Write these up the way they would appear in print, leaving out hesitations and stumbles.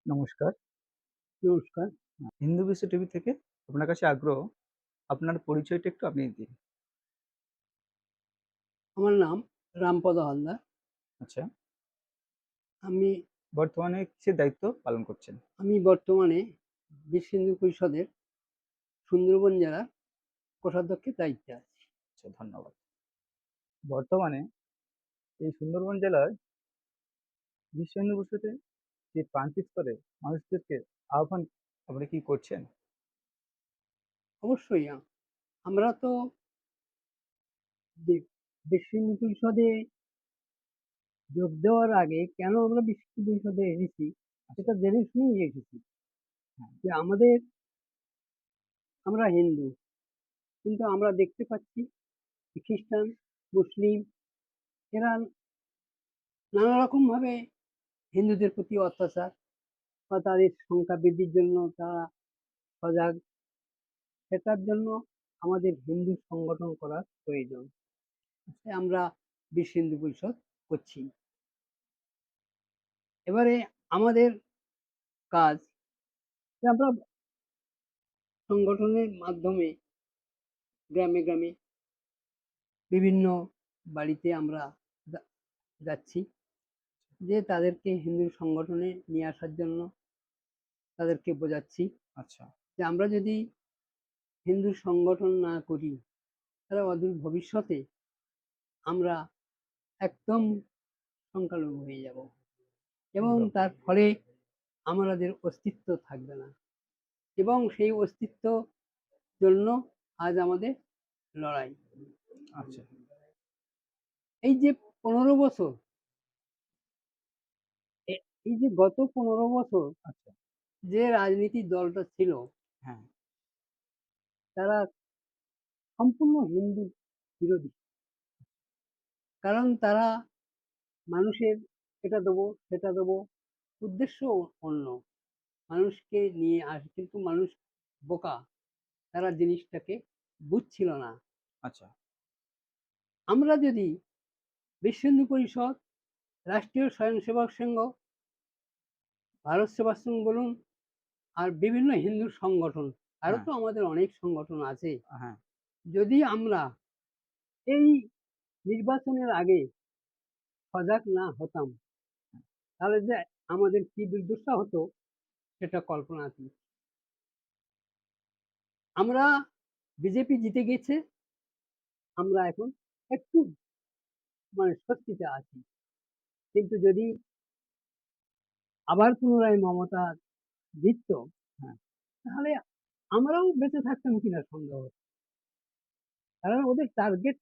নমস্কার। নমস্কার। হিন্দু বিশ্ব টিভি থেকে আপনার কাছে আগ্রহ। আপনার পরিচয়টা একটু আপনি দিন। আমার নাম রামপদ হালদার। আচ্ছা। আমি বর্তমানে কিসের দায়িত্ব পালন করছেন? আমি বর্তমানে বিশ্ব হিন্দু পরিষদের সুন্দরবন জেলার কোষাধ্যক্ষের দায়িত্বে আছি। আচ্ছা, ধন্যবাদ। বর্তমানে এই সুন্দরবন জেলার বিশ্ব হিন্দু পরিষদে যে প্রান্তিক স্তরে মানুষদেরকে আহ্বান আপনি কি করছেন? অবশ্যই আমরা তো বিশ্ব হিন্দু পরিষদে যোগ দেওয়ার আগে কেন আমরা বিশ্ব হিন্দু পরিষদে এসেছি আচ্ছা, সেটা জেনে শুনেই এসেছি। হ্যাঁ, যে আমরা হিন্দু, কিন্তু আমরা দেখতে পাচ্ছি যে খ্রিস্টান, মুসলিম এরা নানা রকমভাবে হিন্দুদের প্রতি অত্যাচার বা তাদের সংখ্যা বৃদ্ধির জন্য তারা সজাগ। সেটার জন্য আমাদের হিন্দু সংগঠন করার প্রয়োজন। তাই আমরা বিশ্ব হিন্দু পরিষদ করছি। এবারে আমাদের কাজ যে আমরা সংগঠনের মাধ্যমে গ্রামে গ্রামে বিভিন্ন বাড়িতে আমরা যাচ্ছি, যে তাদেরকে হিন্দু সংগঠনে নিয়ে আসার জন্য তাদেরকে বোঝাচ্ছি আচ্ছা, যে আমরা যদি হিন্দু সংগঠন না করি তাহলে অদূর ভবিষ্যতে আমরা একদম সংখ্যালঘু হয়ে যাব এবং একদম। তার ফলে আমাদের অস্তিত্ব থাকবে না, এবং সেই অস্তিত্ব জন্য আজ আমাদের লড়াই। আচ্ছা, এই যে 15 বছর, এই যে গত 15 বছর আচ্ছা, যে রাজনীতির দলটা ছিল, হ্যাঁ, তারা সম্পূর্ণ হিন্দু বিরোধী। কারণ তারা মানুষের এটা দেবো সেটা দেবো, উদ্দেশ্য অন্য, মানুষকে নিয়ে আসে, কিন্তু মানুষ বোকা, তারা জিনিসটাকে বুঝছিল না। আচ্ছা, আমরা যদি বিশ্ব হিন্দু পরিষদ, রাষ্ট্রীয় স্বয়ংসেবক সংঘ, ভারত সেবাশ্রম বলুন, আর বিভিন্ন হিন্দু সংগঠন, আরো হ্যাঁ, তো আমাদের অনেক সংগঠন আছে, হ্যাঁ, যদি আমরা এই নির্বাচনের আগে সজাগ না হতাম তাহলে যে আমাদের কি দুর্দশা হতো সেটা কল্পনাতীত। আমরা বিজেপি জিতে গেছে, আমরা এখন একটু স্বস্তিতে আছি, কিন্তু যদি আবার পুনরায় মমতা জিততো হ্যাঁ, তাহলে আমরাও বেঁচে থাকতাম কিনা সন্দেহ হচ্ছে। কারণ ওদের টার্গেট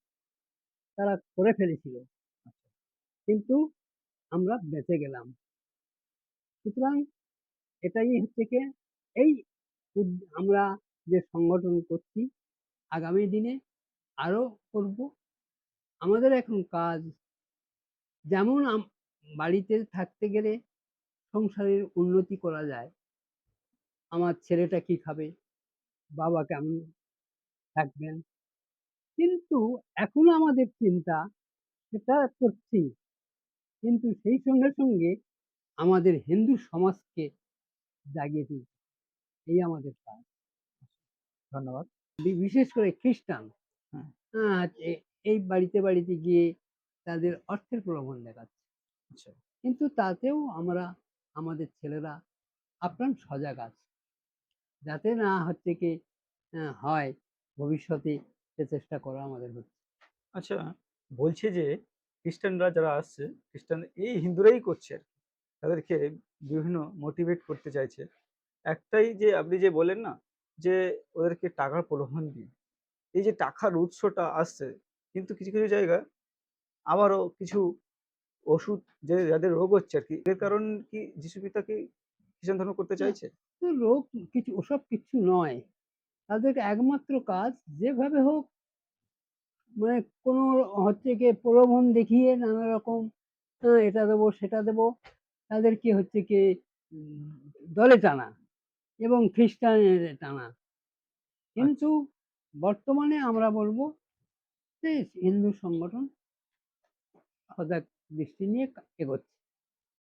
তারা করে ফেলেছিল, আচ্ছা, কিন্তু আমরা বেঁচে গেলাম। সুতরাং এটাই হচ্ছে কি, এই আমরা যে সংগঠন করছি আগামী দিনে আরো করব। আমাদের এখন কাজ, যেমন বাড়িতে থাকতে গেলে সংসারের উন্নতি করা যায়, আমার ছেলেটা কি খাবে, বাবা কেমন থাকবেন, কিন্তু এখন আমাদের চিন্তা সেটা করছি, কিন্তু সেই সঙ্গে সঙ্গে আমাদের হিন্দু সমাজকে জাগিয়ে তুলছি, এই আমাদের কাজ। ধন্যবাদ। বিশেষ করে খ্রিস্টান, হ্যাঁ, এই বাড়িতে বাড়িতে গিয়ে তাদের অর্থের প্রলোভন দেখাচ্ছে, আচ্ছা, কিন্তু তাতেও আমাদের ছেলেরা আপ্রাণ সজাগ আছে, যাতে না হচ্ছে কি হয় ভবিষ্যতে, সে চেষ্টা করা আমাদের হচ্ছে। আচ্ছা, বলছে যে খ্রিস্টানরা যারা আসছে, খ্রিস্টান এই হিন্দুরাই করছে আরকি। তাদেরকে বিভিন্ন মোটিভেট করতে চাইছে। একটাই যে আপনি যে বললেন না, যে ওদেরকে টাকার প্রলোভন দিয়ে। এই যে টাকার উৎসটা আসছে, কিন্তু কিছু, কিছু জায়গায় আবারও কিছু ওষুধ যে যাদের রোগ হচ্ছে আরকি, এর কারণ কি যিশু পিতা কি খ্রিস্টান ধর্ম করতে না, চাইছে? তো রোগ কিছু ওসব কিচ্ছু নয়। তাদের একমাত্র কাজ যেভাবে হোক, কোনো হচ্ছে গিয়ে প্রলোভন দেখিয়ে নানা রকম এটা দেবো সেটা দেবো, তাদেরকে হচ্ছে কি উম, দলে টানা এবং খ্রিস্টানের টানা। আচ্ছা, কিন্তু বর্তমানে আমরা বলবো যে হিন্দু সংগঠন সজাগ দৃষ্টি নিয়ে এগোচ্ছে।